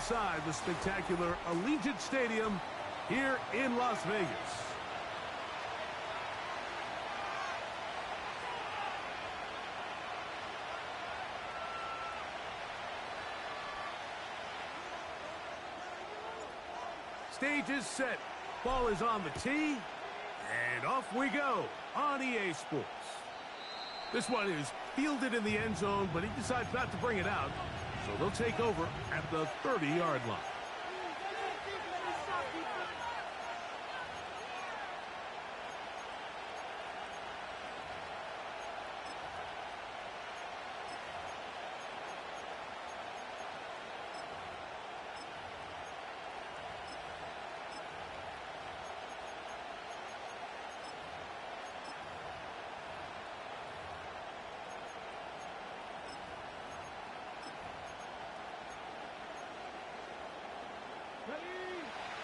inside the spectacular Allegiant Stadium here in Las Vegas. Stage is set. Ball is on the tee. And off we go on EA Sports. This one is fielded in the end zone, but he decides not to bring it out. So they'll take over at the 30-yard line.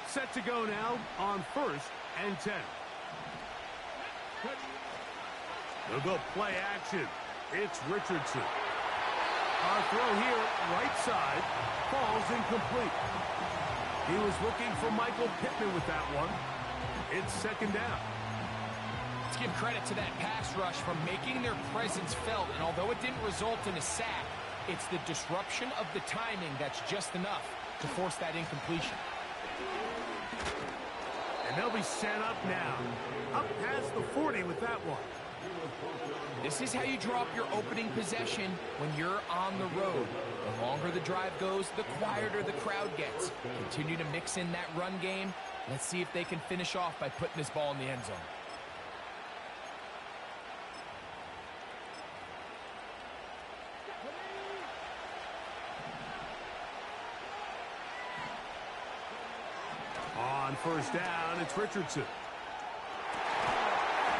Set to go now on 1st and 10. They'll go play action. It's Richardson. Our throw here, right side, falls incomplete. He was looking for Michael Pittman with that one. It's 2nd down. Let's give credit to that pass rush for making their presence felt, and although it didn't result in a sack, it's the disruption of the timing that's just enough to force that incompletion. And they'll be set up now. Up past the 40 with that one. This is how you draw up your opening possession when you're on the road. The longer the drive goes, the quieter the crowd gets. Continue to mix in that run game. Let's see if they can finish off by putting this ball in the end zone. On 1st down, it's Richardson.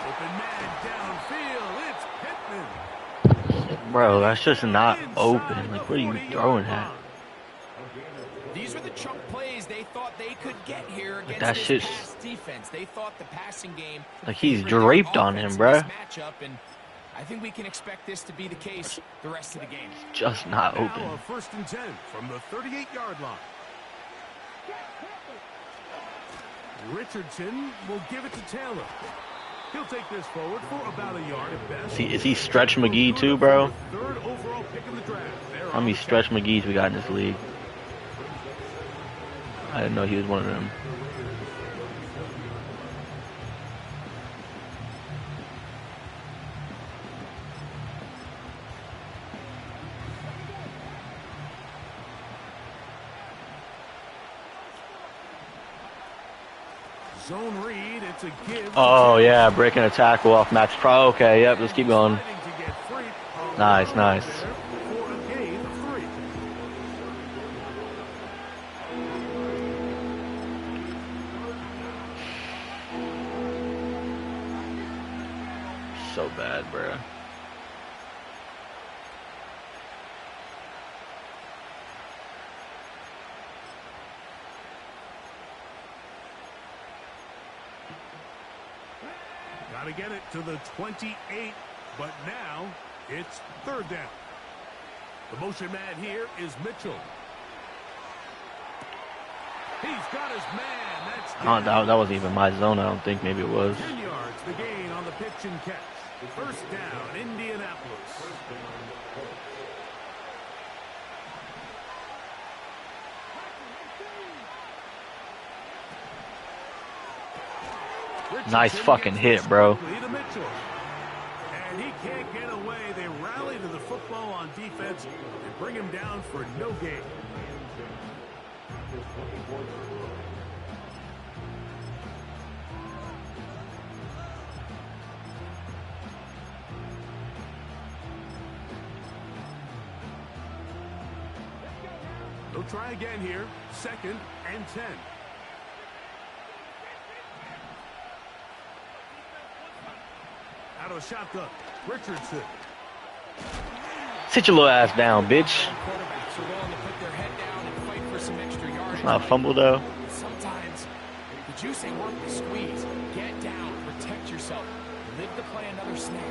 Open man downfield, it's Pittman. Bro, that's just not open. Like, what are you throwing at? These are the chunk plays they thought they could get here against that this shit's pass defense. They thought the passing game, like he's draped on him, bro. Matchup, and I think we can expect this to be the case the rest of the game. Just not now open. A 1st and 10 from the 38-yard line. Richardson will give it to Taylor. He'll take this forward for about a yard at best. Is he Stretch McGee too, bro? 3rd overall pick in the draft. How many Stretch McGees we got in this league? I didn't know he was one of them. Zone read, it's a give. Oh yeah, breaking a tackle off Max Pro. Okay, yep, let's keep going. Nice, nice. For a gain of 3. So bad, bro. Got to get it to the 28, but now it's 3rd down. The motion man here is Mitchell. He's got his man. That's That wasn't even my zone, I don't think. Maybe it was. 10 yards, the gain on the pitch and catch. 1st down, Indianapolis. Nice fucking hit, bro. And he can't get away. They rally to the football on defense and bring him down for no gain. They'll try again here. 2nd and 10. Out of a shotgun, Richardson. Sit your little ass down, bitch. It's not a fumble, though. Sometimes the juice ain't worth the squeeze. Get down, protect yourself, live to play another snap.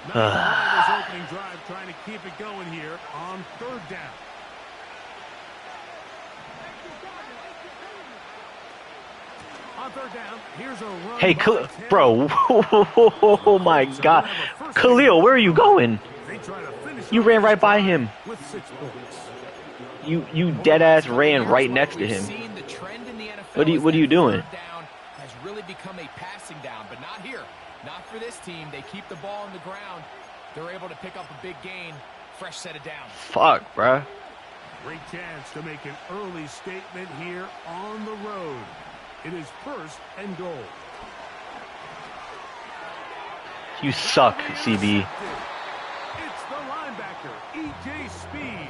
Opening drive trying to keep it going here on 3rd down. On third down, here's a run. Hey, bro. Oh, my God. Khalil, where are you going? You ran right by him. With 6 points. You dead-ass ran right next to him. What are you doing? Down has really become a passing down, but not here. Not for this team. They keep the ball on the ground. They're able to pick up a big gain. Fresh set of downs. Fuck, bruh. Great chance to make an early statement here on the road. It is 1st and goal. You suck, CB. It's the linebacker, E.J. Speed.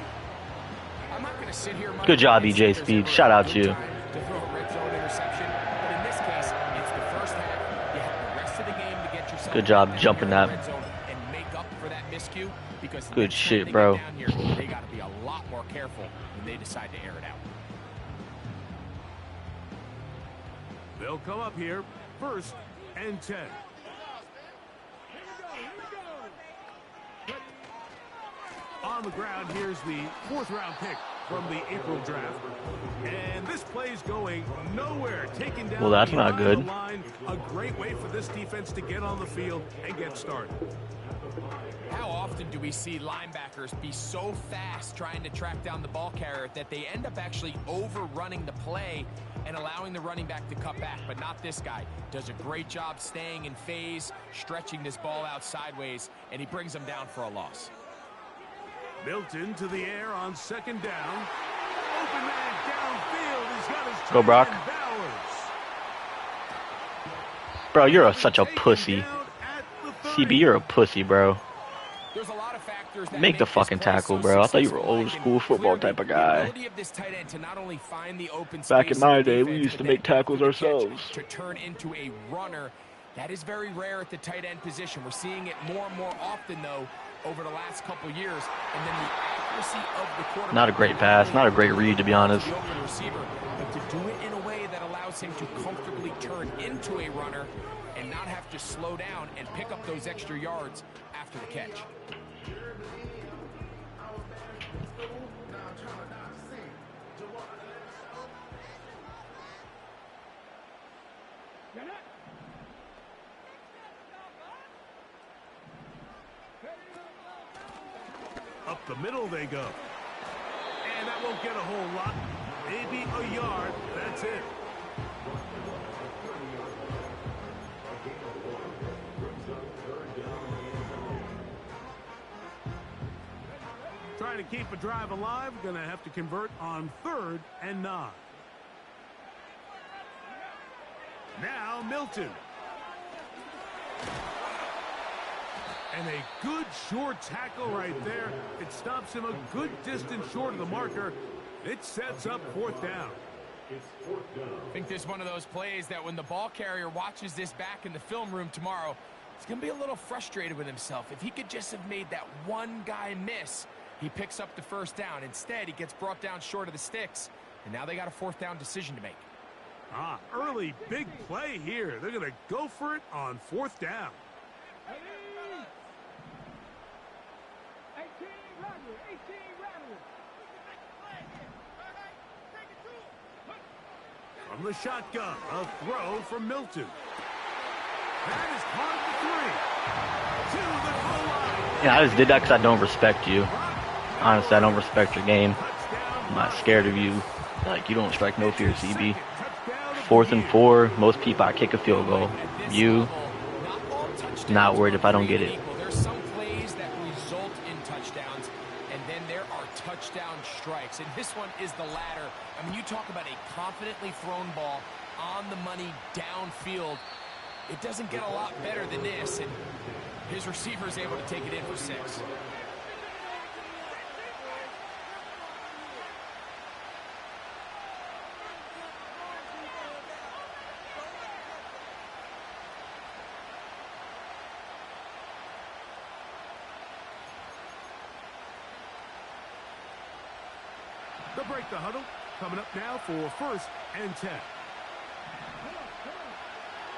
I'm not going to sit here. Good job, E.J. Speed. Shout out to you. To throw a red zone interception, but in this case, it's the first half. You have the rest of the game to get yourself. Good job jumping that. And make up for that miscue, because good shit, bro. Here, they got to be a lot more careful when they decide to air it out. They'll come up here, 1st and 10. On the ground, here's the 4th-round pick from the April draft. And this play's going nowhere. Taking down. Well, that's not good. Line. A great way for this defense to get on the field and get started. How often do we see linebackers be so fast trying to track down the ball carrier that they end up actually overrunning the play and allowing the running back to cut back? But not this guy. Does a great job staying in phase, stretching this ball out sideways, and he brings them down for a loss. Milton to the air on 2nd down. Open man downfield. He's got his Go, Brock. Bowers. Bro, you're such a pussy. CB, you're a pussy, bro. There's a lot of factors that make the fucking tackle, bro. I thought you were old school football type of guy. Back in my day, we used to make tackles ourselves. To turn into a runner, that is very rare at the tight end position. We're seeing it more and more often, though, over the last couple years. And then the accuracy of the quarterback. Not a great pass, not a great read, to be honest. The open receiver, but to do it in a way that allows him to comfortably turn into a runner and not have to slow down and pick up those extra yards after the catch. Up the middle they go. And that won't get a whole lot. Maybe a yard. That's it. Trying to keep a drive alive. Going to have to convert on 3rd and 9. Now Milton. And a good short tackle right there. It stops him a good distance short of the marker. It sets up 4th down. I think this is one of those plays that when the ball carrier watches this back in the film room tomorrow, he's going to be a little frustrated with himself. If he could just have made that one guy miss, he picks up the 1st down. Instead, he gets brought down short of the sticks, and now they got a 4th down decision to make. Early big play here. They're going to go for it on 4th down. From the shotgun, a throw from Milton. That is caught at the 3. To the goal line. Yeah, I just did that because I don't respect you. Honestly, I don't respect your game. I'm not scared of you. Like, you don't strike no fear, CB. 4th and 4, most people, I kick a field goal. You, not worried if I don't get it. There's some plays that result in touchdowns, and then there are touchdown strikes, and this one is the latter. I mean, you talk about a confidently thrown ball on the money downfield. It doesn't get a lot better than this, and his receiver is able to take it in for 6. They'll break the huddle. Coming up now for 1st and 10.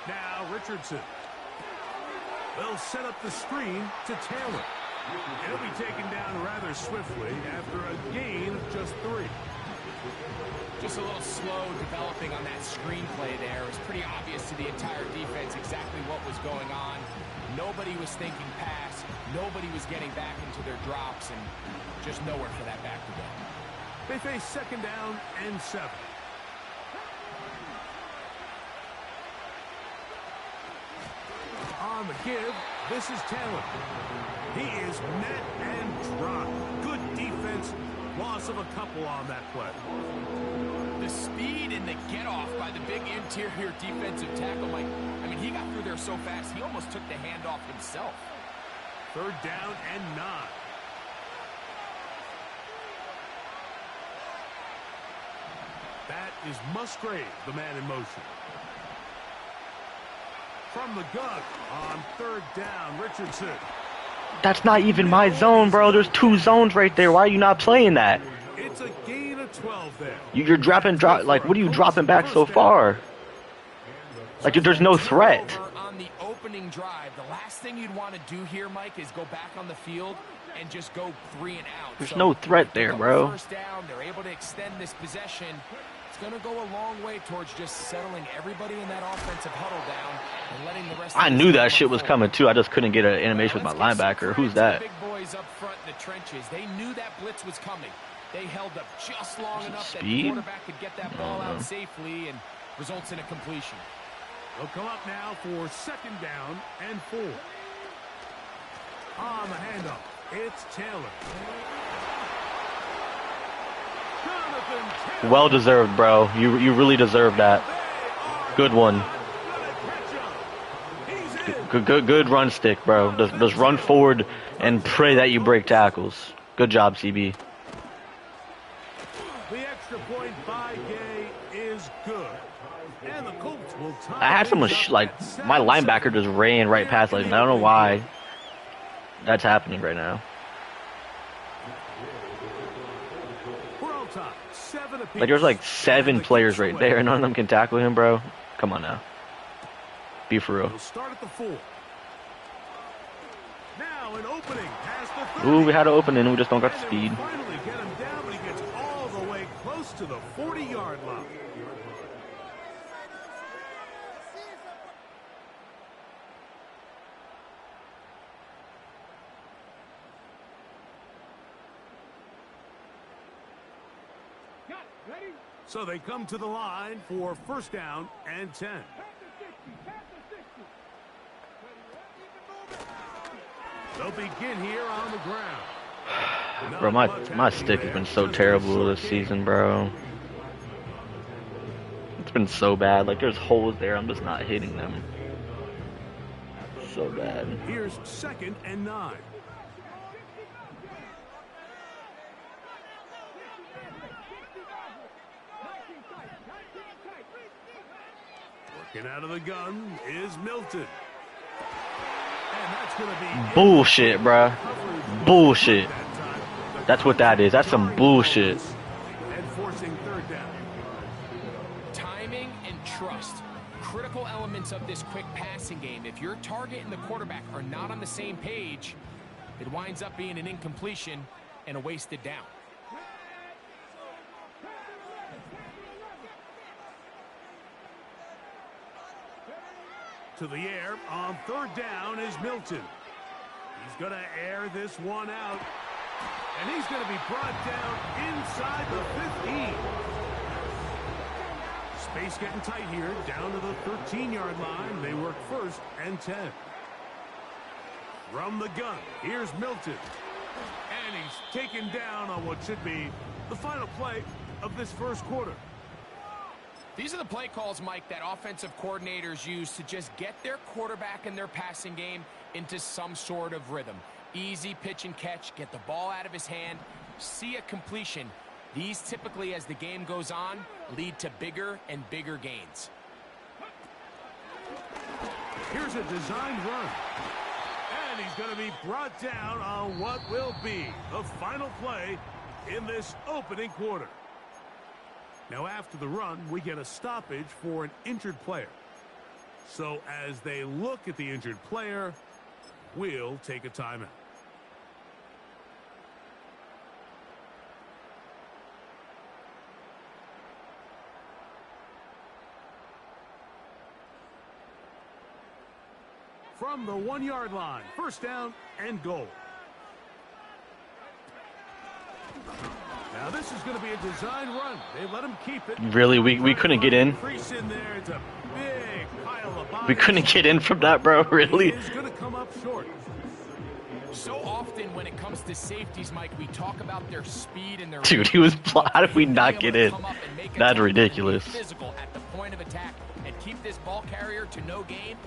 Now Richardson. They'll set up the screen to Taylor. He'll be taken down rather swiftly after a gain of just 3. Just a little slow developing on that screenplay there. It was pretty obvious to the entire defense exactly what was going on. Nobody was thinking pass. Nobody was getting back into their drops, and just nowhere for that back to go. They face 2nd down and 7. On the give, this is Taylor. He is met and dropped. Good defense. Loss of a couple on that play. The speed and the get-off by the big interior defensive tackle, Mike. I mean, he got through there so fast, he almost took the handoff himself. 3rd down and 9. That is Musgrave, the man in motion. From the gun on 3rd down, Richardson. That's not even my zone, bro. There's 2 zones right there. Why are you not playing that? It's a gain of 12 there. You're dropping, like, what are you dropping back so far? Like, there's no threat. On the opening drive, the last thing you'd want to do here, Mike, is go back on the field and just go 3 and out. There's no threat there, bro. First down, they're able to extend this possession. It's going to go a long way towards just settling everybody in that offensive huddle down and letting the rest. I knew that shit was coming too. I just couldn't get an animation with my linebacker. Who's that? Big boys up front in the trenches. They knew that blitz was coming. They held up just long enough that the quarterback could get that ball out safely, and results in a completion. They'll come up now for 2nd down and 4. On the handoff, it's Taylor. Well deserved, bro. You really deserve that. Good one. Good run stick, bro. Just run forward and pray that you break tackles. Good job, CB. The extra point by Gay is good. And the Colts will tie. I had someone like my linebacker just ran right past like I don't know why that's happening right now. Like there's like 7 players right there and none of them can tackle him, bro. Come on now. Be for real. Start at the 4. Now an opening past the 30. Ooh, we had an opening, we just don't got the speed. Finally get him down, but he gets all the way close to the 40-yard line. So they come to the line for 1st down and 10. They'll begin here on the ground. Bro, my stick has been so terrible this season, bro. It's been so bad. Like there's holes there, I'm just not hitting them. So bad. Here's 2nd and 9. Working out of the gun is Milton. And that's going to be bullshit, bruh. Bullshit. That's what that is. That's some bullshit. And forcing 3rd down. Timing and trust. Critical elements of this quick passing game. If your target and the quarterback are not on the same page, it winds up being an incompletion and a wasted down. To the air on 3rd down is Milton. He's going to air this one out. And he's going to be brought down inside the 15. Space getting tight here, down to the 13-yard line. They work 1st and 10. From the gun, here's Milton. And he's taken down on what should be the final play of this 1st quarter. These are the play calls, Mike, that offensive coordinators use to just get their quarterback and their passing game into some sort of rhythm. Easy pitch and catch, get the ball out of his hand, see a completion. These typically, as the game goes on, lead to bigger and bigger gains. Here's a designed run. And he's going to be brought down on what will be the final play in this opening quarter. Now, after the run, we get a stoppage for an injured player. So as they look at the injured player, we'll take a timeout. from the 1-yard line. First down and goal. Now this is going to be a design run. They let him keep it. Really? We couldn't get in? In there. It's a big pile of bodies. We couldn't get in from that, bro? Really? He is going to come up short. So often when it comes to safeties, Mike, we talk about their speed and their... Dude, he was... How did we not get in? That's ridiculous. Physical at the point of attack and keep this ball carrier to no gain.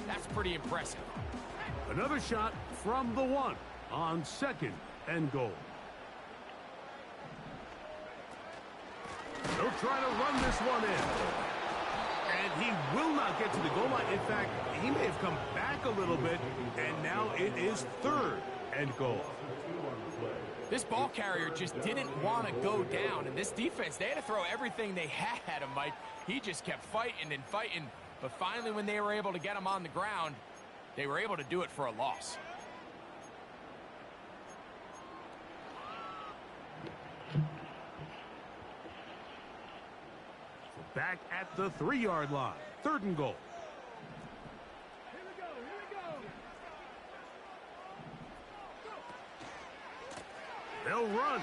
That's pretty impressive. Another shot from the 1 on second and goal. They'll try to run this one in. And he will not get to the goal line. In fact, he may have come back a little bit, and now it is third and goal. This ball carrier just didn't want to go down, and this defense, they had to throw everything they had at him, Mike. He just kept fighting and fighting, but finally when they were able to get him on the ground, they were able to do it for a loss. Back at the 3-yard line. Third and goal. They'll run.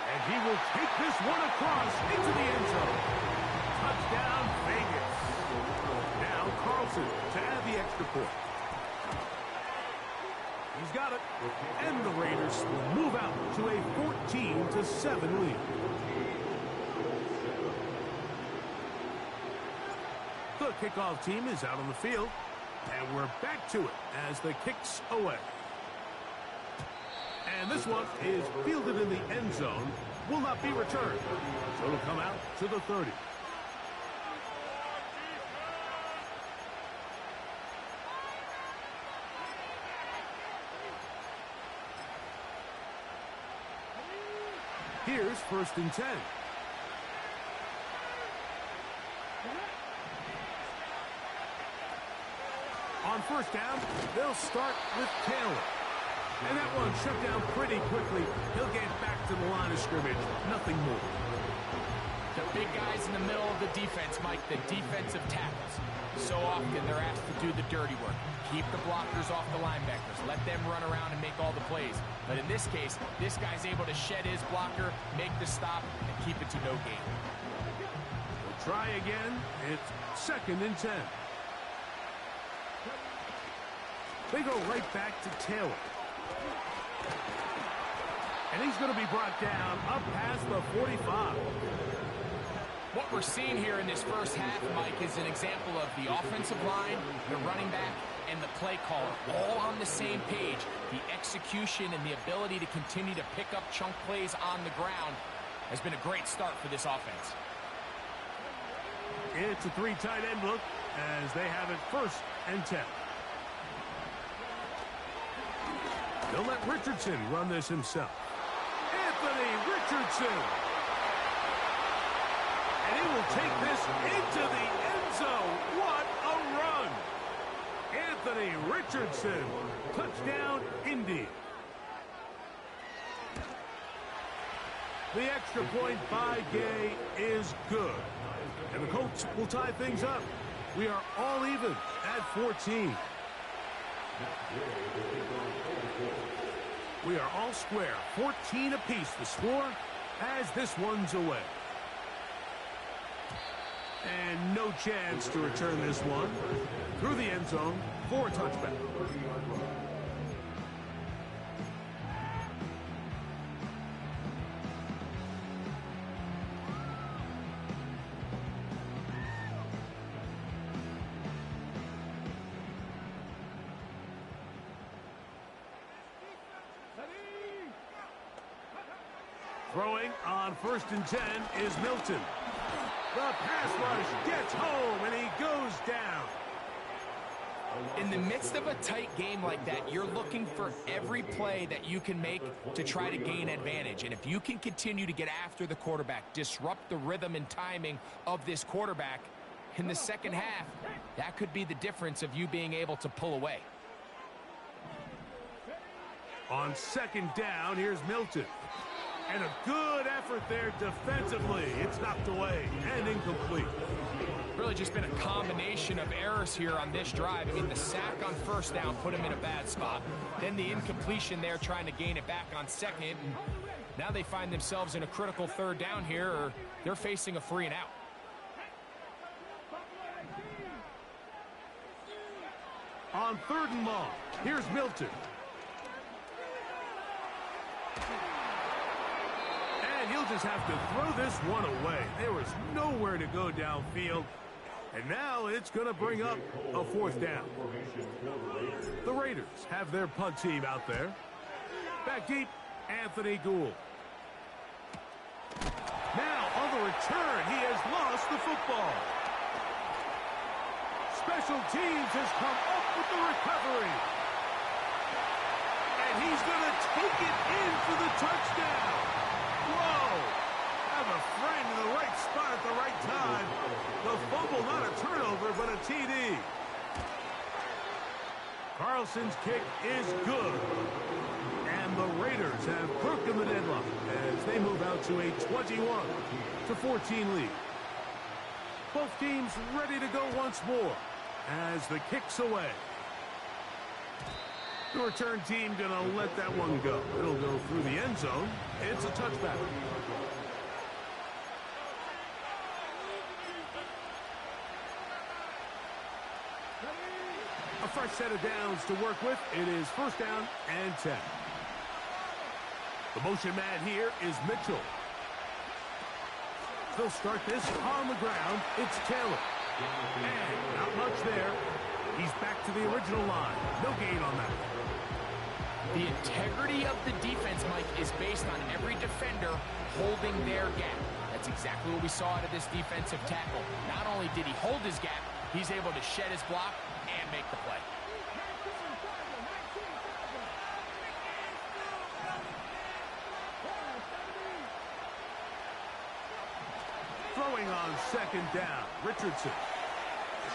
And he will take this one across into the end zone. Touchdown, Vegas. Now Carlson to add the extra point. He's got it. And the Raiders will move out to a 14-7 lead. The kickoff team is out on the field, and we're back to it as the kick's away. And this one is fielded in the end zone, will not be returned. So it'll come out to the 30. Here's first and 10. On first down, they'll start with Taylor. And that one shut down pretty quickly. He'll get back to the line of scrimmage. Nothing more. The big guys in the middle of the defense, Mike, the defensive tackles. So often they're asked to do the dirty work. Keep the blockers off the linebackers. Let them run around and make all the plays. But in this case, this guy's able to shed his blocker, make the stop, and keep it to no gain. We'll try again. It's second and 10. They go right back to Taylor. And he's going to be brought down up past the 45. What we're seeing here in this first half, Mike, is an example of the offensive line, the running back, and the play caller all on the same page. The execution and the ability to continue to pick up chunk plays on the ground has been a great start for this offense. It's a 3 tight end look as they have it first and 10. They'll let Richardson run this himself. Anthony Richardson. And he will take this into the end zone. What a run. Anthony Richardson. Touchdown, Indy. The extra point by Gay is good. And the Colts will tie things up. We are all even at 14. We are all square, 14 apiece the score as this one's away. And no chance to return this one through the end zone for a touchback. Throwing on first and 10 is Milton. The pass rush gets home, and he goes down. In the midst of a tight game like that, you're looking for every play that you can make to try to gain advantage. And if you can continue to get after the quarterback, disrupt the rhythm and timing of this quarterback in the second half, that could be the difference of you being able to pull away. On second down, here's Milton. And a good effort there defensively. It's knocked away and incomplete. Really just been a combination of errors here on this drive. I mean, the sack on first down put him in a bad spot. Then the incompletion there trying to gain it back on second. And now they find themselves in a critical third down here, or they're facing a 3 and out. On 3rd and long, here's Milton. And he'll just have to throw this one away. There was nowhere to go downfield. And now it's going to bring up a 4th down. The Raiders have their punt team out there. Back deep, Anthony Gould. Now on the return, he has lost the football. Special teams has come up with the recovery. And he's going to take it in for the touchdown. Whoa! Have a friend in the right spot at the right time. The fumble, not a turnover, but a TD. Carlson's kick is good. And the Raiders have broken the deadlock as they move out to a 21-14 lead. Both teams ready to go once more as the kick's away. The return team gonna let that one go. It'll go through the end zone. It's a touchback. A fresh set of downs to work with. It is 1st down and 10. The motion man here is Mitchell. They'll start this on the ground. It's Taylor. And not much there. He's back to the original line. No gain on that. The integrity of the defense, Mike, is based on every defender holding their gap. That's exactly what we saw out of this defensive tackle. Not only did he hold his gap, he's able to shed his block and make the play. Throwing on 2nd down, Richardson.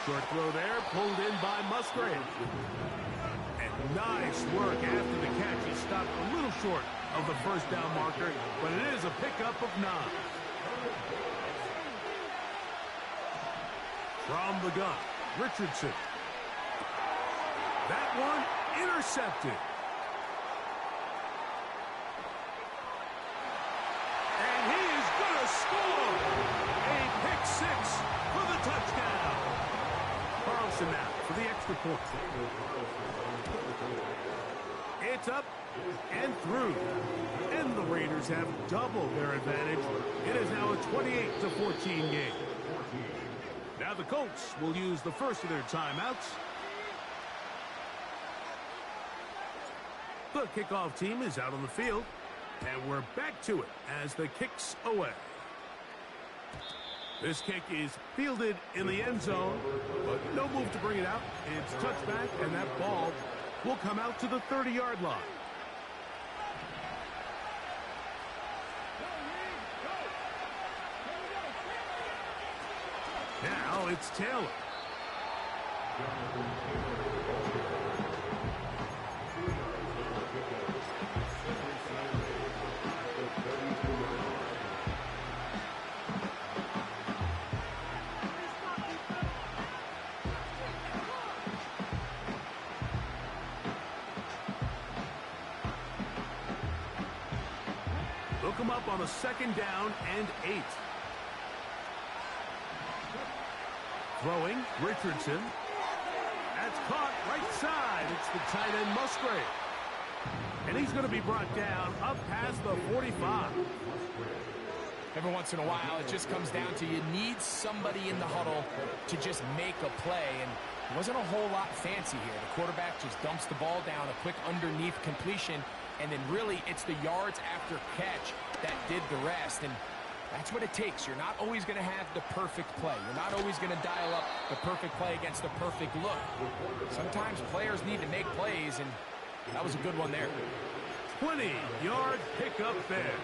Short throw there, pulled in by Musgrave. And nice work after the catch. He stopped a little short of the 1st down marker, but it is a pickup of 9. From the gun, Richardson. That one intercepted. And he is going to score. A pick 6 for the touchdown. Carlson now for the extra point. It's up and through. And the Raiders have doubled their advantage. It is now a 28-14 game. Now the Colts will use the first of their timeouts. The kickoff team is out on the field. And we're back to it as the kick's away. This kick is fielded in the end zone, but no move to bring it out. It's touchback, and that ball will come out to the 30-yard line. Now it's Taylor. They'll come up on a 2nd down and 8. Throwing, Richardson. That's caught right side. It's the tight end Musgrave. And he's going to be brought down up past the 45. Every once in a while, it just comes down to you need somebody in the huddle to just make a play. And it wasn't a whole lot fancy here. The quarterback just dumps the ball down, a quick underneath completion. And then really, it's the yards after catch that did the rest. And that's what it takes. You're not always going to have the perfect play. You're not always going to dial up the perfect play against the perfect look. Sometimes players need to make plays, and that was a good one there. 20-yard pickup there.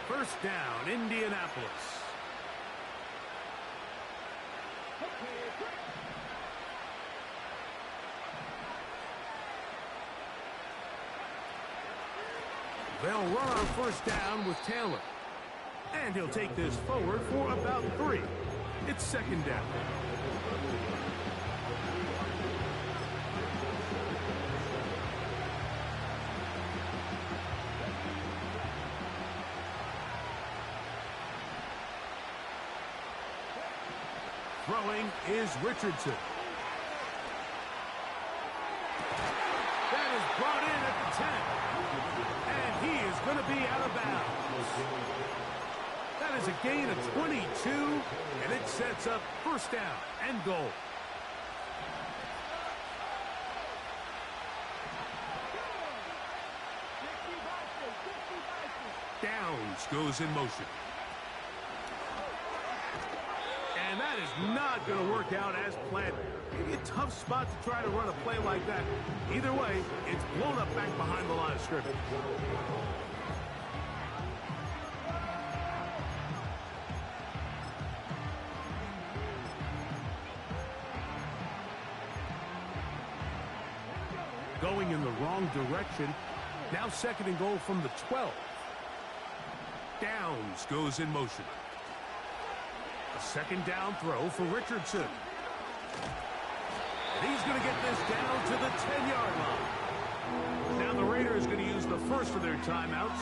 1st down, Indianapolis. They'll run on first down with Taylor. And he'll take this forward for about 3. It's second down. Throwing is Richardson. That is brought in at the 10. And he is going to be out of bounds. That is a gain of 22, and it sets up first down and goal. Downs goes in motion. And that is not going to work out as planned. Maybe a tough spot to try to run a play like that. Either way, it's blown up back behind the line of scrimmage. Going in the wrong direction. Now second and goal from the 12. Downs goes in motion. A second down throw for Richardson. And he's going to get this down to the 10-yard line. Now the Raiders going to use the first of their timeouts.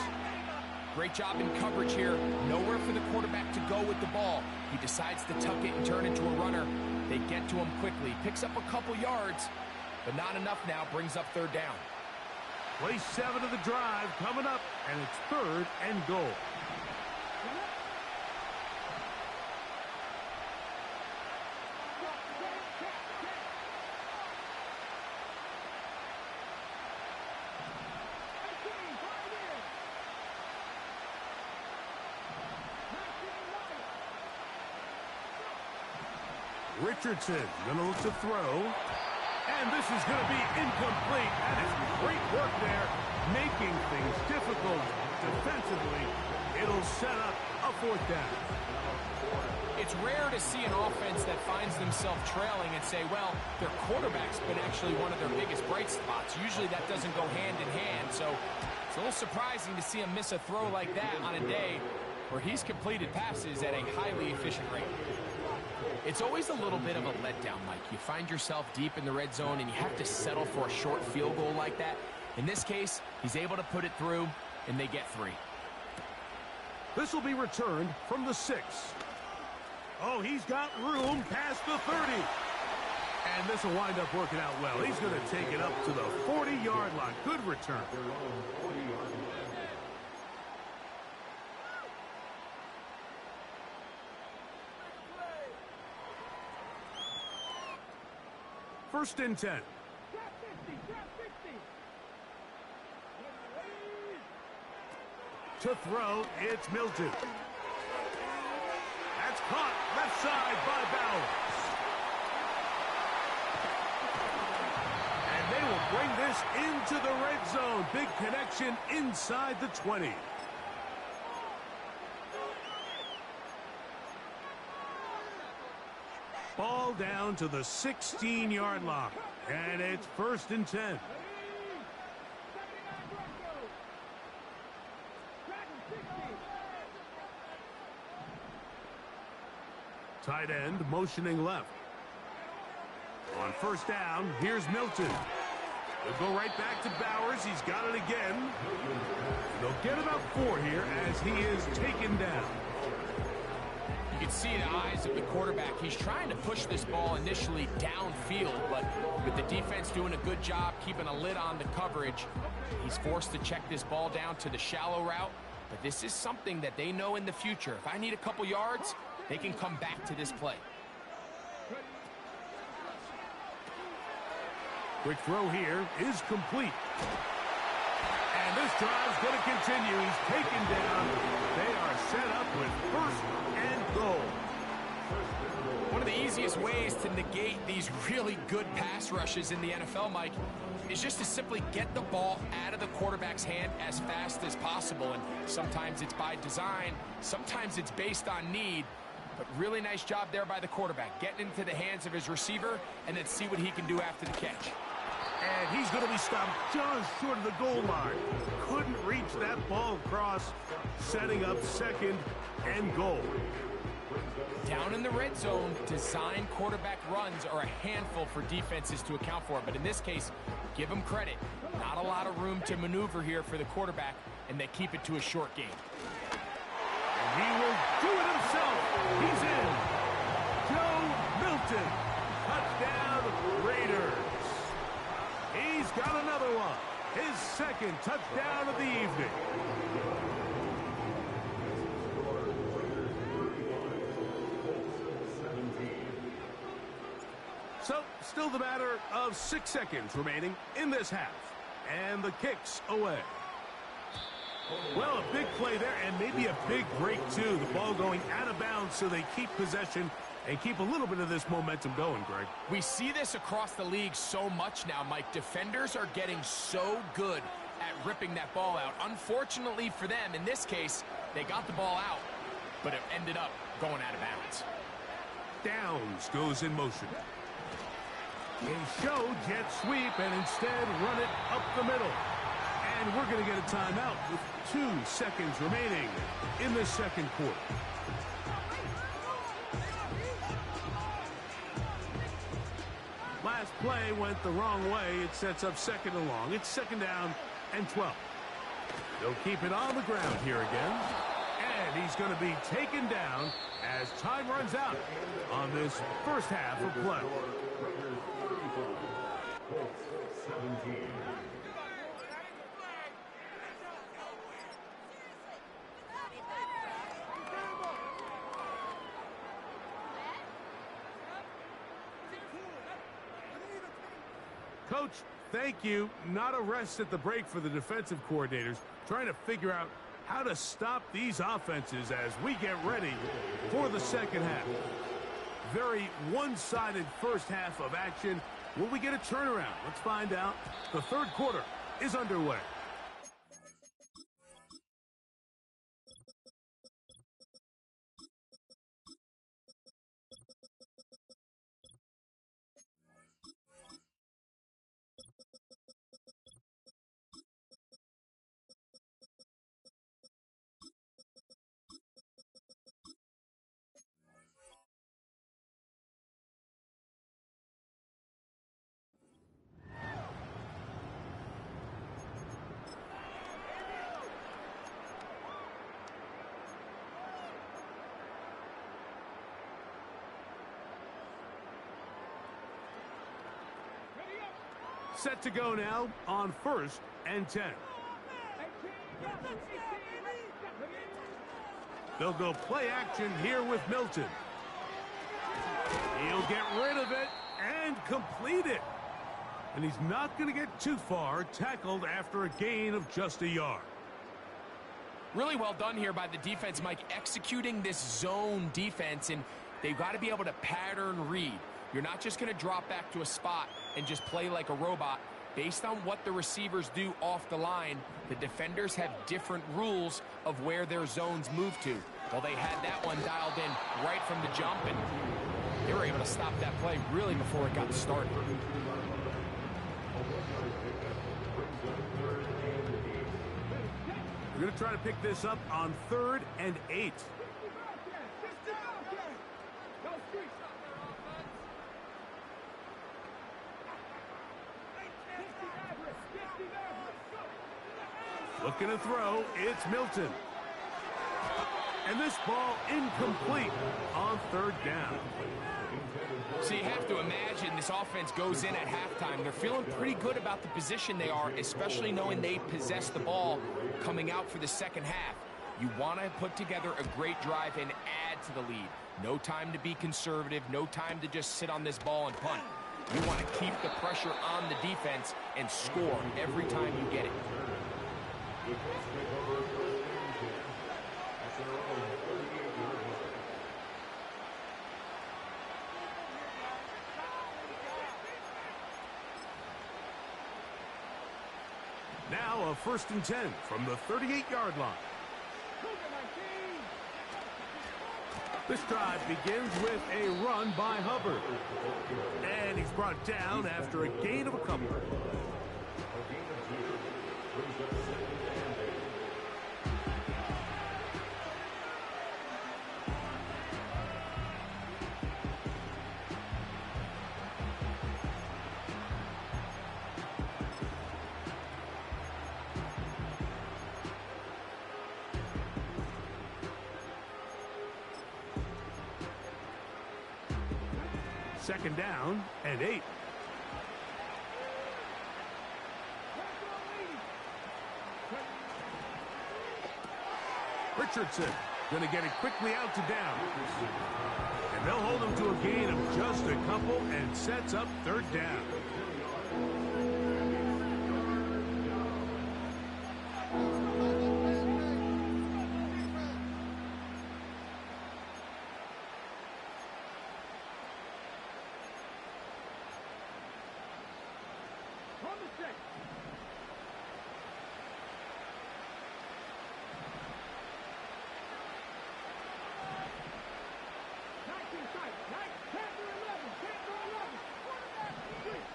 Great job in coverage here. Nowhere for the quarterback to go with the ball. He decides to tuck it and turn into a runner. They get to him quickly. Picks up a couple yards, but not enough now. Brings up third down. Play 7 of the drive coming up, and it's third and goal. Richardson going to look to throw. And this is going to be incomplete. That is great work there, making things difficult defensively. It'll set up a fourth down. It's rare to see an offense that finds themselves trailing and say, well, their quarterback's been actually one of their biggest bright spots. Usually that doesn't go hand in hand, so it's a little surprising to see him miss a throw like that on a day where he's completed passes at a highly efficient rate. It's always a little bit of a letdown, Mike. You find yourself deep in the red zone and you have to settle for a short field goal like that. In this case, he's able to put it through, and they get 3. This will be returned from the 6. Oh, he's got room past the 30. And this will wind up working out well. He's going to take it up to the 40-yard line. Good return. First and 10. To throw, it's Milton. That's caught left side by Bowers. And they will bring this into the red zone. Big connection inside the 20. Ball down to the 16-yard line. And it's first and 10. Tight end motioning left. On first down, here's Milton. They'll go right back to Bowers. He's got it again. They'll get about 4 here as he is taken down. You can see the eyes of the quarterback. He's trying to push this ball initially downfield, but with the defense doing a good job keeping a lid on the coverage, he's forced to check this ball down to the shallow route. But this is something that they know in the future. If I need a couple yards, they can come back to this play. Quick throw here is complete. And this drive's going to continue. He's taken down. They are set up with first and goal. One of the easiest ways to negate these really good pass rushes in the NFL, Mike, is just to simply get the ball out of the quarterback's hand as fast as possible. And sometimes it's by design, sometimes it's based on need. But really nice job there by the quarterback, getting into the hands of his receiver and then see what he can do after the catch. And he's going to be stopped just short of the goal line. Couldn't reach that ball across, setting up second and goal. Down in the red zone, design quarterback runs are a handful for defenses to account for. But in this case, give them credit. Not a lot of room to maneuver here for the quarterback, and they keep it to a short game. And he will do it himself. He's in. Joe Milton. Touchdown, Raiders. He's got another one. His second touchdown of the evening. So, still the matter of 6 seconds remaining in this half. And the kick's away. Well, a big play there, and maybe a big break, too. The ball going out of bounds, so they keep possession and keep a little bit of this momentum going, Greg. We see this across the league so much now, Mike. Defenders are getting so good at ripping that ball out. Unfortunately for them, in this case, they got the ball out, but it ended up going out of bounds. Downs goes in motion. They show jet sweep and instead run it up the middle. And we're going to get a timeout with 2 seconds remaining in the second quarter. Last play went the wrong way. It sets up second and long. It's second down and 12. They'll keep it on the ground here again. And he's going to be taken down as time runs out on this first half of play. Coach, thank you. Not a rest at the break for the defensive coordinators, trying to figure out how to stop these offenses as we get ready for the second half. Very one-sided first half of action. Will we get a turnaround? Let's find out. The third quarter is underway. Set to go now on 1st and 10. They'll go play action here with Milton. He'll get rid of it and complete it. And he's not going to get too far, tackled after a gain of just a yard. Really well done here by the defense, Mike, executing this zone defense, and they've got to be able to pattern read. You're not just going to drop back to a spot and just play like a robot. Based on what the receivers do off the line, the defenders have different rules of where their zones move to. Well, they had that one dialed in right from the jump, and they were able to stop that play really before it got started. We're going to try to pick this up on 3rd and 8. Looking to throw, it's Milton. And this ball incomplete on 3rd down. So you have to imagine this offense goes in at halftime. They're feeling pretty good about the position they are, especially knowing they possess the ball coming out for the second half. You want to put together a great drive and add to the lead. No time to be conservative, no time to just sit on this ball and punt. You want to keep the pressure on the defense and score every time you get it. Now a 1st and 10 from the 38-yard line. This drive begins with a run by Hubbard. And he's brought down after a gain of a couple. Second down and 8. Richardson going to get it quickly out to down. And they'll hold him to a gain of just a couple and sets up third down.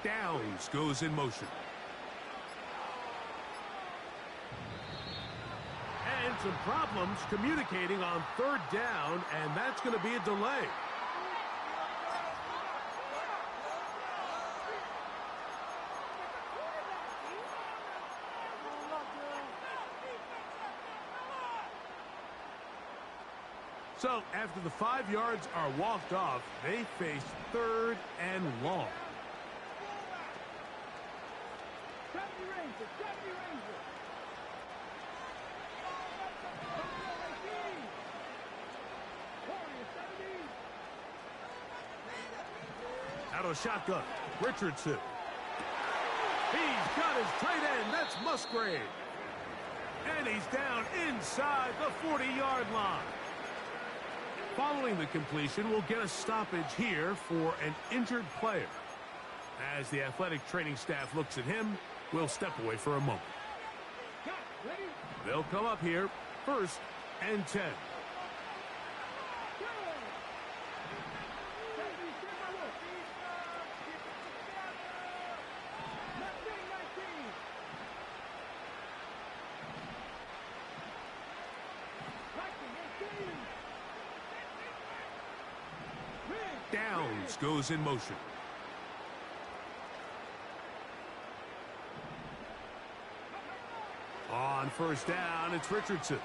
Downs goes in motion. And some problems communicating on third down, and that's going to be a delay. So after the 5 yards are walked off, they face third and long. Out of shotgun, Richardson. He's got his tight end. That's Musgrave. And he's down inside the 40-yard line. Following the completion, we'll get a stoppage here for an injured player. As the athletic training staff looks at him, we'll step away for a moment. They'll come up here, 1st and 10. Downs goes in motion. On 1st down, it's Richardson.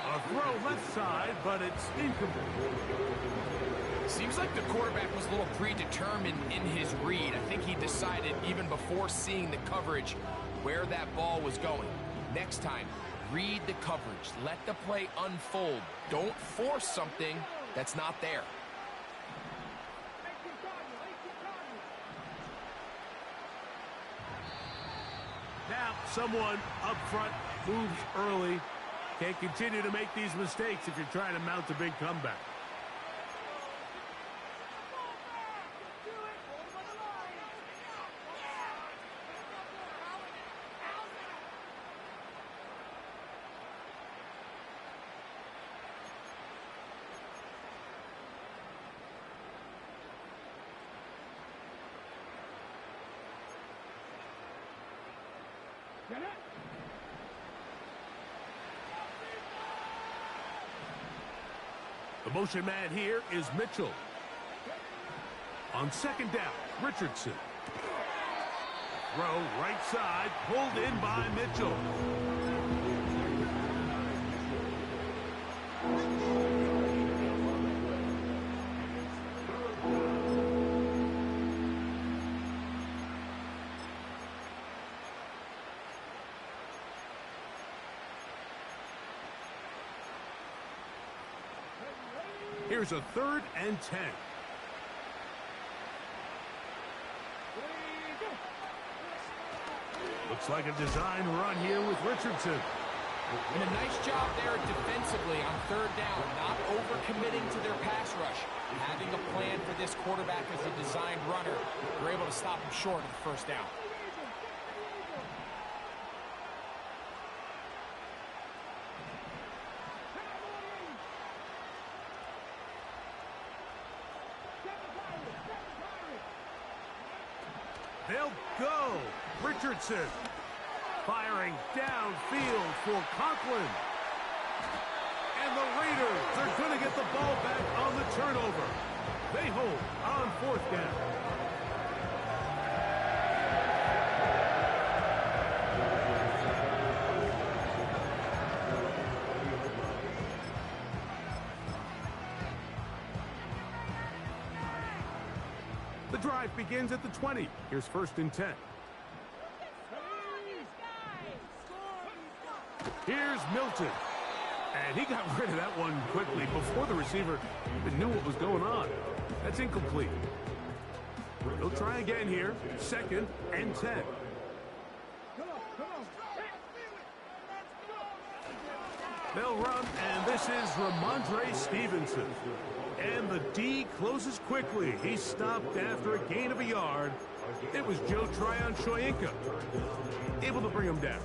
A throw left side, but it's incomplete. Seems like the quarterback was a little predetermined in his read. I think he decided even before seeing the coverage where that ball was going. Next time, read the coverage. Let the play unfold. Don't force something that's not there. Now, someone up front moves early. Can't continue to make these mistakes if you're trying to mount a big comeback. The motion man here is Mitchell. On 2nd down, Richardson. Throw right side, pulled in by Mitchell. Here's a 3rd and 10. Looks like a design run here with Richardson. And a nice job there defensively on 3rd down, not overcommitting to their pass rush. Having a plan for this quarterback as a designed runner, they're able to stop him short of the 1st down. They'll go. Richardson firing downfield for Conklin. And the Raiders are going to get the ball back on the turnover. They hold on 4th down. The drive begins at the 20. Here's 1st and 10. Here's Milton. And he got rid of that one quickly before the receiver even knew what was going on. That's incomplete. He'll try again here. 2nd and 10. They'll run, and this is Ramondre Stevenson. And the D closes quickly. He stopped after a gain of a yard. It was Joe Tryon-Shoyinka able to bring him down.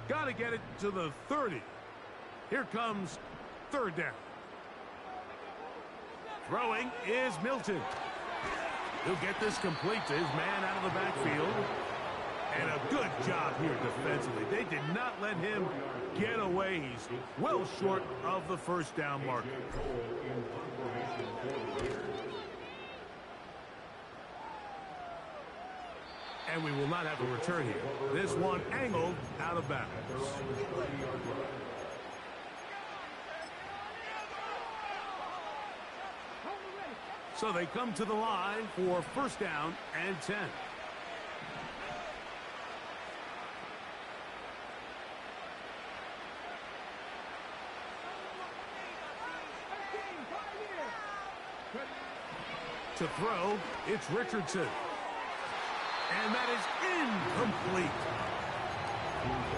Got to get it to the 30. Here comes 3rd down. Throwing is Milton. He'll get this complete to his man out of the backfield. And a good job here defensively. They did not let him get away. He's well short of the 1st down marker. And we will not have a return here. This one angled out of bounds. So they come to the line for 1st down and 10. To throw, it's Richardson. And that is incomplete.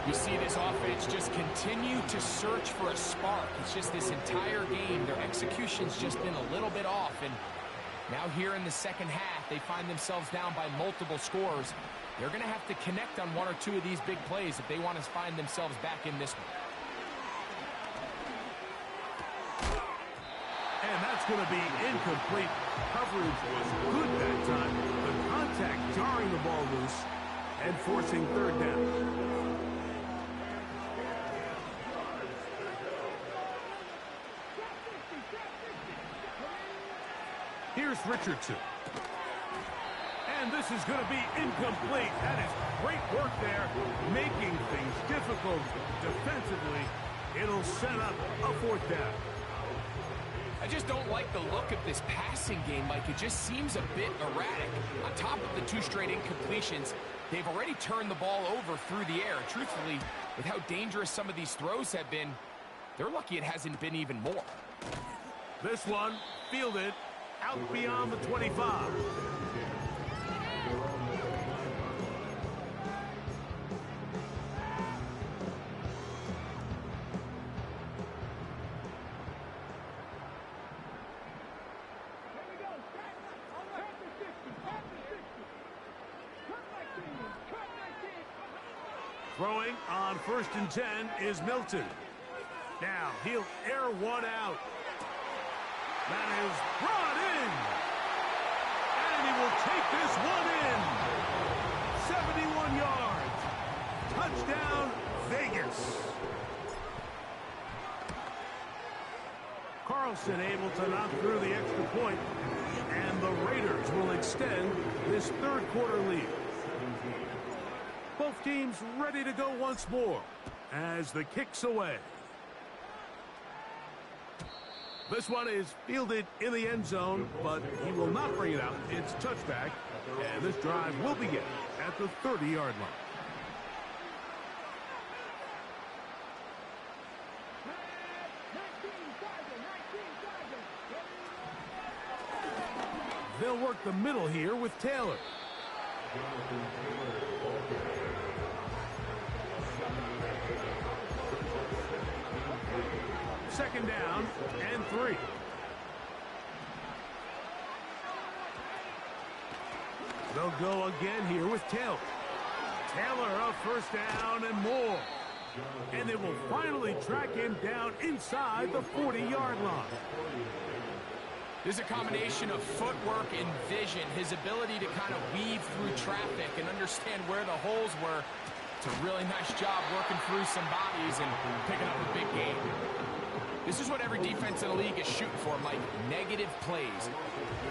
You see this offense just continue to search for a spark. It's just this entire game, their execution's just been a little bit off. And now here in the 2nd half, they find themselves down by multiple scores. They're going to have to connect on 1 or 2 of these big plays if they want to find themselves back in this one. And that's going to be incomplete. Coverage was good that time. The contact jarring the ball loose and forcing 3rd down. Here's Richardson. And this is going to be incomplete. That is great work there, making things difficult defensively. It'll set up a 4th down. I just don't like the look of this passing game, Mike. It just seems a bit erratic. On top of the 2 straight incompletions, they've already turned the ball over through the air. Truthfully, with how dangerous some of these throws have been, they're lucky it hasn't been even more. This one fielded out beyond the 25. Throwing on 1st and 10 is Milton. Now he'll air one out. That is brought in. And he will take this one in. 71 yards. Touchdown, Vegas. Carlson able to knock through the extra point. And the Raiders will extend this 3rd quarter lead. Both teams ready to go once more as the kick's away. This one is fielded in the end zone, but he will not bring it out. It's touchback, and this drive will begin at the 30-yard line. They'll work the middle here with Taylor. Second down and 3. They'll go again here with Taylor. Taylor a first down and more. And they will finally track him down inside the 40-yard line. There's a combination of footwork and vision, his ability to kind of weave through traffic and understand where the holes were. It's a really nice job working through some bodies and picking up a big game. This is what every defense in the league is shooting for, Mike. Negative plays.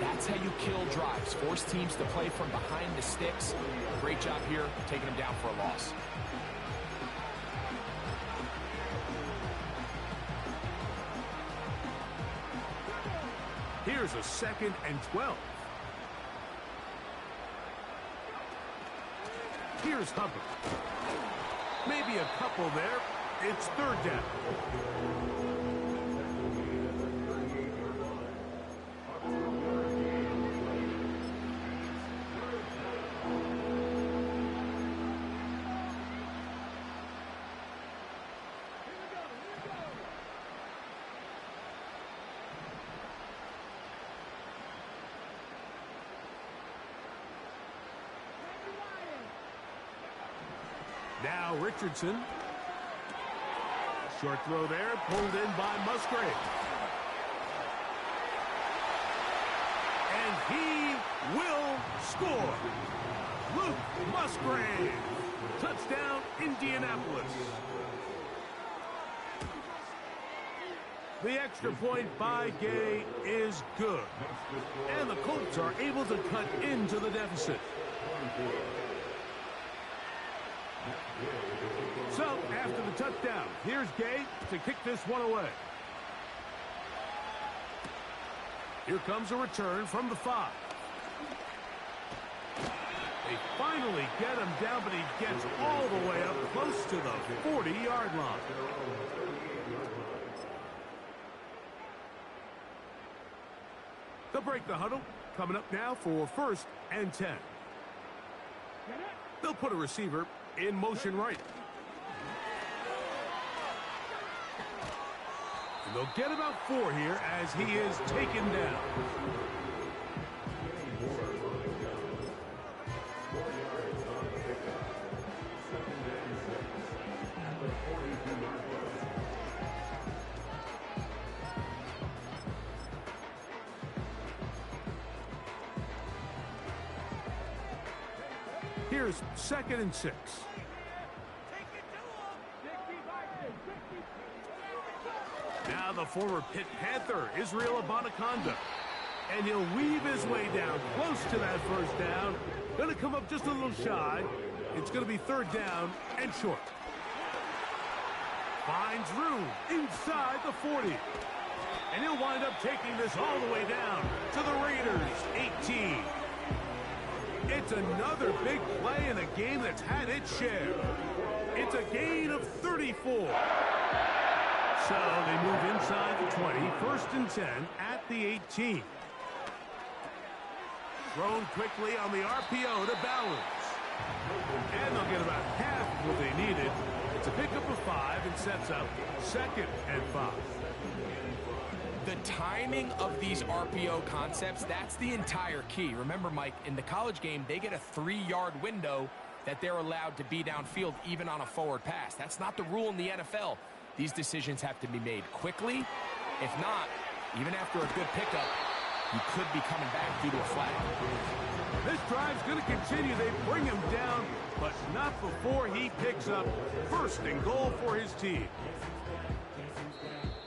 That's how you kill drives. Force teams to play from behind the sticks. Great job here, taking them down for a loss. Here's a 2nd and 12. Here's Hubbard. Maybe a couple there. It's 3rd down. Now Richardson. Short throw there, pulled in by Musgrave. And he will score. Luke Musgrave. Touchdown, Indianapolis. The extra point by Gay is good. And the Colts are able to cut into the deficit. So, after the touchdown, here's Gay to kick this one away. Here comes a return from the 5. They finally get him down, but he gets all the way up close to the 40-yard line. They'll break the huddle. Coming up now for 1st and 10. They'll put a receiver in motion right. And they'll get about 4 here as he is taken down. Here's 2nd and 6. Now the former Pitt Panther, Israel Abanikanda. And he'll weave his way down close to that 1st down. Going to come up just a little shy. It's going to be 3rd down and short. Finds room inside the 40. And he'll wind up taking this all the way down to the Raiders' 18. It's another big play in a game that's had its share. It's a gain of 34. So they move inside the 20, 1st and 10 at the 18. Thrown quickly on the RPO to balance. And they'll get about half what they needed. It's a pickup of 5 and sets up 2nd and 5. The timing of these RPO concepts, that's the entire key. Remember, Mike, in the college game, they get a 3-yard window that they're allowed to be downfield even on a forward pass. That's not the rule in the NFL. These decisions have to be made quickly. If not, even after a good pickup, you could be coming back due to a flag. This drive's going to continue. They bring him down, but not before he picks up 1st and goal for his team.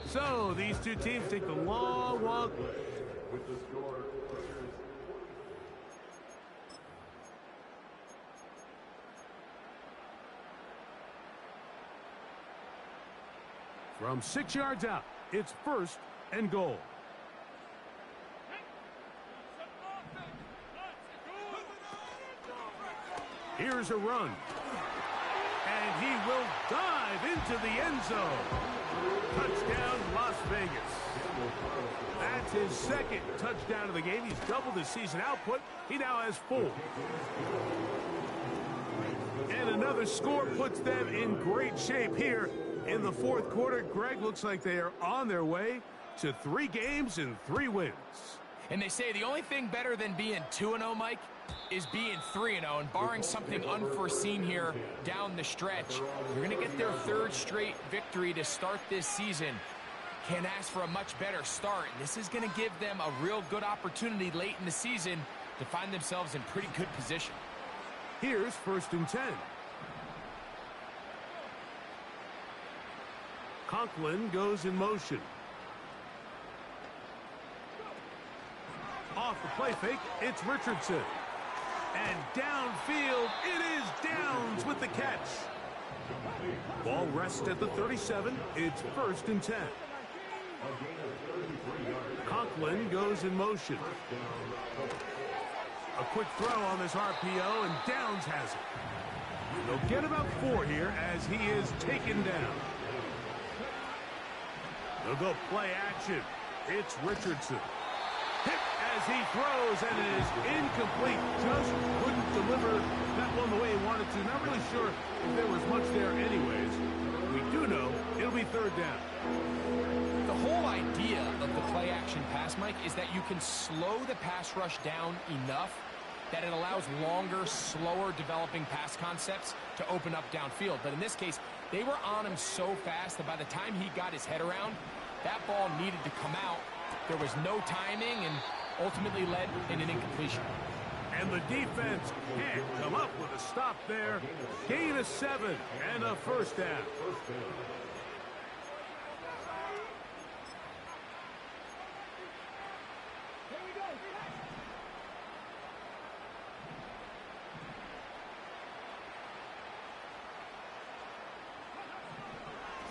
So these two teams take the long walk. From 6 yards out, it's 1st and goal. Here's a run. And he will dive into the end zone. Touchdown, Las Vegas. That's his 2nd touchdown of the game. He's doubled his season output. He now has 4. And another score puts them in great shape here in the 4th quarter. Greg, looks like they are on their way to 3 games and 3 wins. And they say the only thing better than being 2-0, Mike, is being 3-0, and barring something unforeseen here down the stretch, you're going to get their third straight victory to start this season. Can't ask for a much better start, and this is going to give them a real good opportunity late in the season to find themselves in pretty good position. Here's 1st and 10. Conklin goes in motion. Off the play fake, it's Richardson. And downfield, it is Downs with the catch. Ball rests at the 37. It's 1st and 10. Conklin goes in motion. A quick throw on this RPO, and Downs has it. They'll get about 4 here as he is taken down. They'll go play action. It's Richardson. Hit as he throws, and it is incomplete. Just couldn't deliver that one the way he wanted to. Not really sure if there was much there anyways. We do know it'll be 3rd down. The whole idea of the play-action pass, Mike, is that you can slow the pass rush down enough that it allows longer, slower developing pass concepts to open up downfield. But in this case, they were on him so fast that by the time he got his head around, that ball needed to come out. There was no timing and ultimately led in an incompletion. And the defense can't come up with a stop there. Gain of 7 and a 1st down.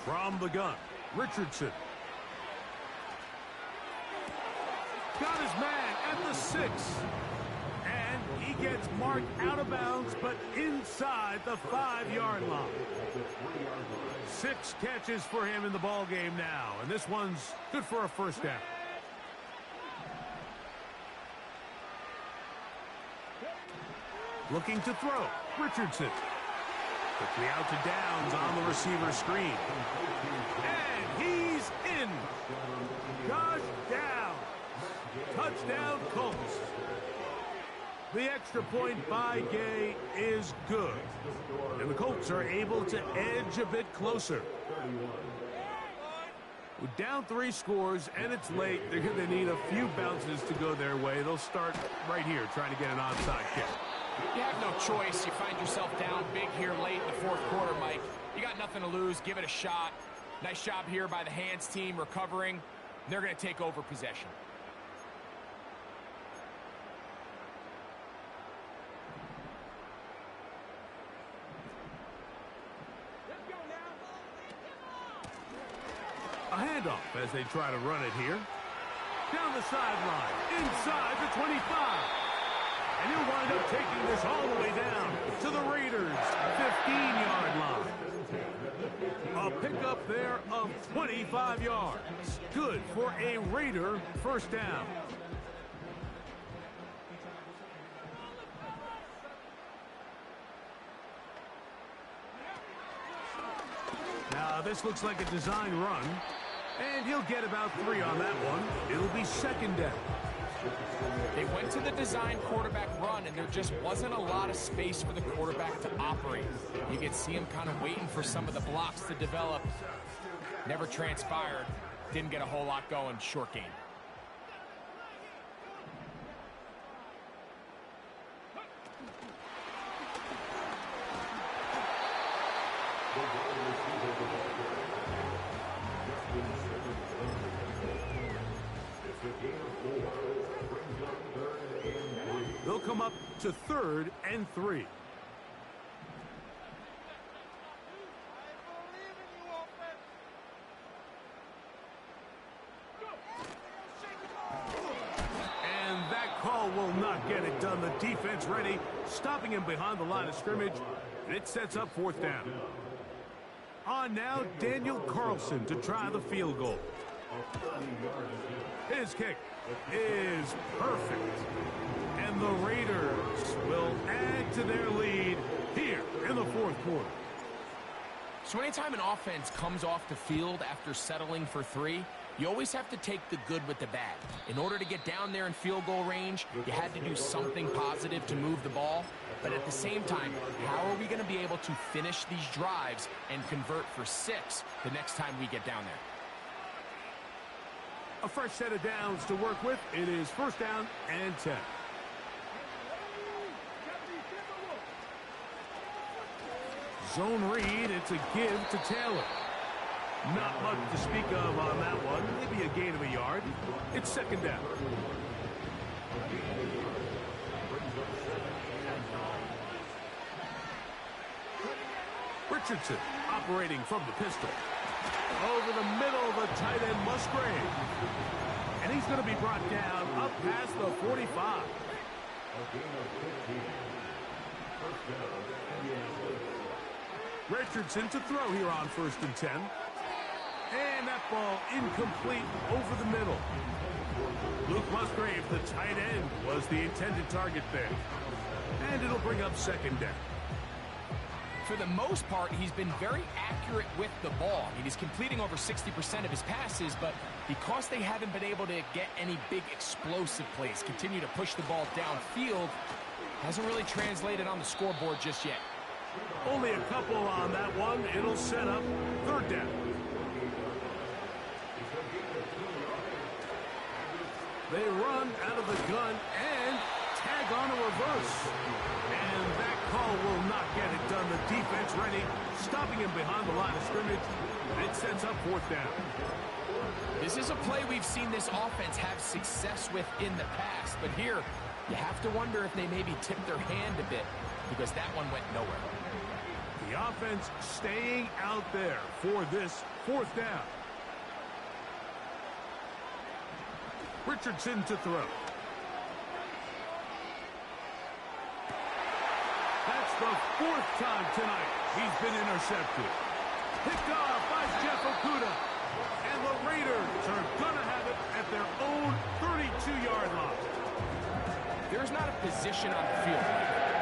From the gun, Richardson. Got his man at the 6. And he gets marked out of bounds, but inside the 5-yard line. 6 catches for him in the ball game now, and this one's good for a 1st down. Looking to throw, Richardson. Quickly out to Downs on the receiver screen. And he's in. Josh Downs. Touchdown, Colts. The extra point by Gay is good. And the Colts are able to edge a bit closer. Down 3 scores, and it's late. They're going to need a few bounces to go their way. They'll start right here trying to get an onside kick. You have no choice. You find yourself down big here late in the 4th quarter, Mike. You got nothing to lose. Give it a shot. Nice job here by the hands team recovering. They're going to take over possession. A handoff as they try to run it here. Down the sideline, inside the 25. And he'll wind up taking this all the way down to the Raiders' 15-yard line. A pickup there of 25 yards. Good for a Raider 1st down. Now this looks like a design run. And he'll get about 3 on that one. It'll be 2nd down. They went to the design quarterback run, and there just wasn't a lot of space for the quarterback to operate. You could see him kind of waiting for some of the blocks to develop. Never transpired. Didn't get a whole lot going. Short game. They'll come up to 3rd and 3. And that call will not get it done. The defense ready, stopping him behind the line of scrimmage, and it sets up 4th down. On now, Daniel Carlson to try the field goal. His kick is perfect. And the Raiders will add to their lead here in the 4th quarter. So anytime an offense comes off the field after settling for 3, You always have to take the good with the bad. In order to get down there in field goal range, you had to do something positive to move the ball. But at the same time, how are we going to be able to finish these drives and convert for 6 the next time we get down there? A fresh set of downs to work with. It is first down and 10. Zone read. It's a give to Taylor. Not much to speak of on that one. Maybe a gain of a yard. It's second down. Richardson operating from the pistol. Over the middle, the tight end Musgrave. And he's going to be brought down up past the 45. Richardson to throw here on first and 10. And that ball incomplete over the middle. Luke Musgrave, the tight end, was the intended target there. And it'll bring up second down. For the most part, he's been very accurate with the ball. I mean, he's completing over 60% of his passes, but because they haven't been able to get any big explosive plays, continue to push the ball downfield, hasn't really translated on the scoreboard just yet. Only a couple on that one. It'll set up third down. They run out of the gun and tag on a reverse. And that call will not get it done. The defense ready, stopping him behind the line of scrimmage. It sets up fourth down. This is a play we've seen this offense have success with in the past. But here, you have to wonder if they maybe tipped their hand a bit, because that one went nowhere. The offense staying out there for this fourth down. Richardson to throw. That's the fourth time tonight he's been intercepted. Picked off by Jeff Okudah. And the Raiders are going to have it at their own 32-yard line. There's not a position on the field,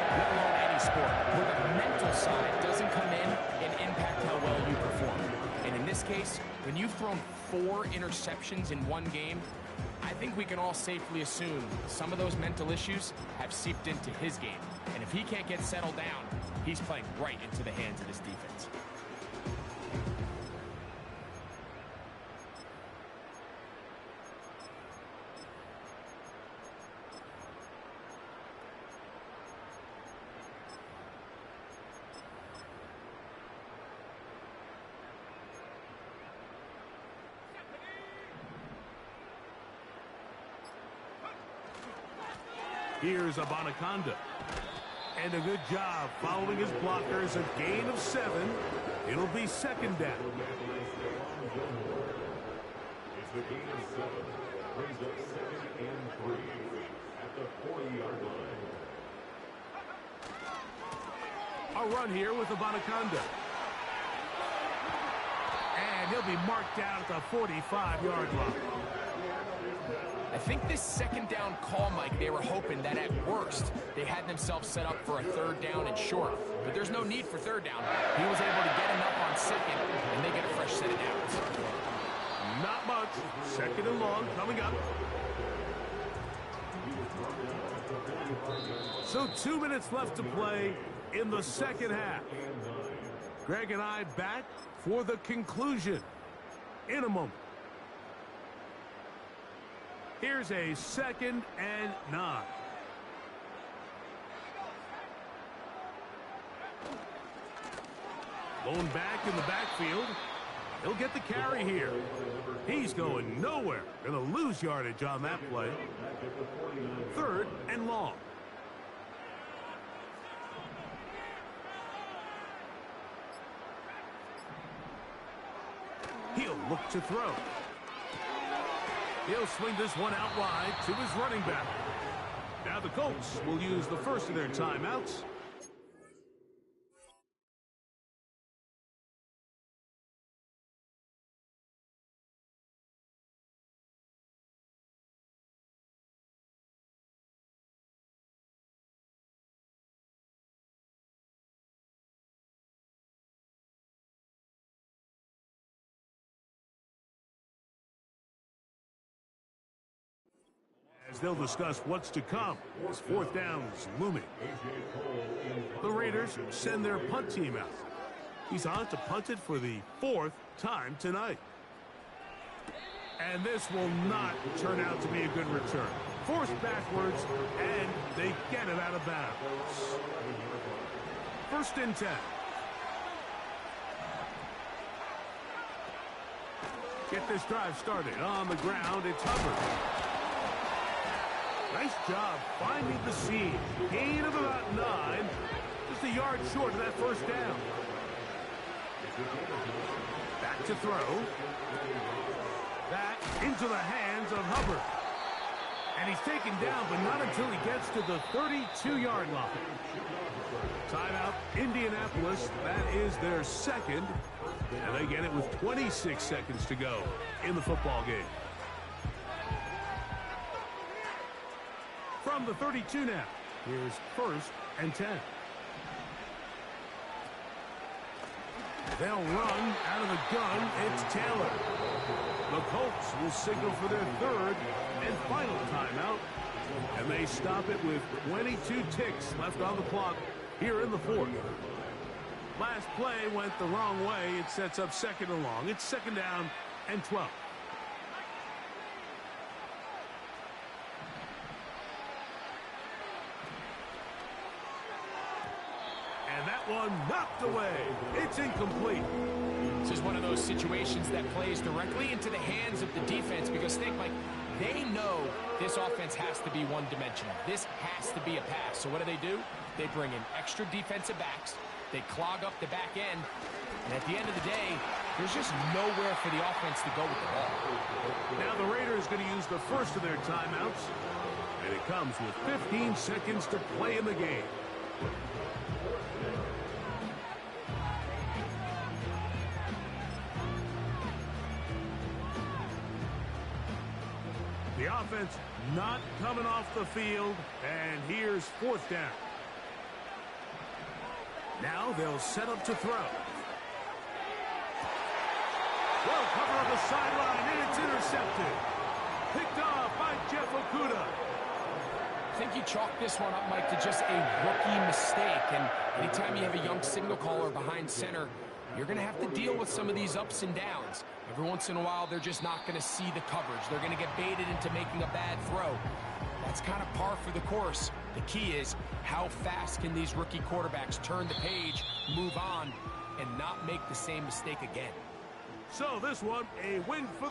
let alone any sport, where the mental side doesn't come in and impact how well you perform. And in this case, when you've thrown 4 interceptions in one game, I think we can all safely assume some of those mental issues have seeped into his game. And if he can't get settled down, he's playing right into the hands of this defense. Here's Abanikanda. And a good job following his blockers. A gain of 7. It'll be second down. It's the gain of 7. Brings up 2nd and 3 at the 40-yard line. A run here with Abanikanda. And he'll be marked down at the 45-yard line. I think this second down call, Mike, they were hoping that at worst they had themselves set up for a third down and short. But there's no need for third down. He was able to get him up on second, and they get a fresh set of downs. Not much. Second and long coming up. So 2 minutes left to play in the second half. Greg and I back for the conclusion in a moment. Here's a 2nd and 9. Lone back in the backfield. He'll get the carry here. He's going nowhere. Gonna lose yardage on that play. 3rd and long. He'll look to throw. He'll swing this one out wide to his running back. Now the Colts will use the first of their timeouts. as they'll discuss what's to come as fourth down is looming. The Raiders send their punt team out. He's on to punt it for the fourth time tonight. And this will not turn out to be a good return. Forced backwards, and they get it out of bounds. 1st and 10. Get this drive started. On the ground, it's Hubbard. Nice job finding the seam. Gain of about 9. Just a yard short of that first down. Back to throw. Back into the hands of Hubbard. And he's taken down, but not until he gets to the 32-yard line. Timeout, Indianapolis. That is their second. And they get it with 26 seconds to go in the football game. From the 32 now, here's 1st and 10. They'll run out of the gun. It's Taylor. The Colts will signal for their 3rd and final timeout. And they stop it with 22 ticks left on the clock here in the 4th. Last play went the wrong way. It sets up 2nd and long. It's 2nd down and 12. And that one knocked away. It's incomplete. This is one of those situations that plays directly into the hands of the defense because think, Mike, they know this offense has to be one-dimensional. This has to be a pass. So what do? They bring in extra defensive backs. They clog up the back end. And at the end of the day, there's just nowhere for the offense to go with the ball. Now the Raiders going to use the first of their timeouts. And it comes with 15 seconds to play in the game. The offense not coming off the field, and here's 4th down. Now they'll set up to throw. Well, cover on the sideline, and it's intercepted. Picked off by Jeff Okudah. I think you chalk this one up, Mike, to just a rookie mistake. And anytime you have a young signal caller behind center, you're going to have to deal with some of these ups and downs. Every once in a while, they're just not going to see the coverage. They're going to get baited into making a bad throw. That's kind of par for the course. The key is how fast can these rookie quarterbacks turn the page, move on, and not make the same mistake again. So this one, a win for the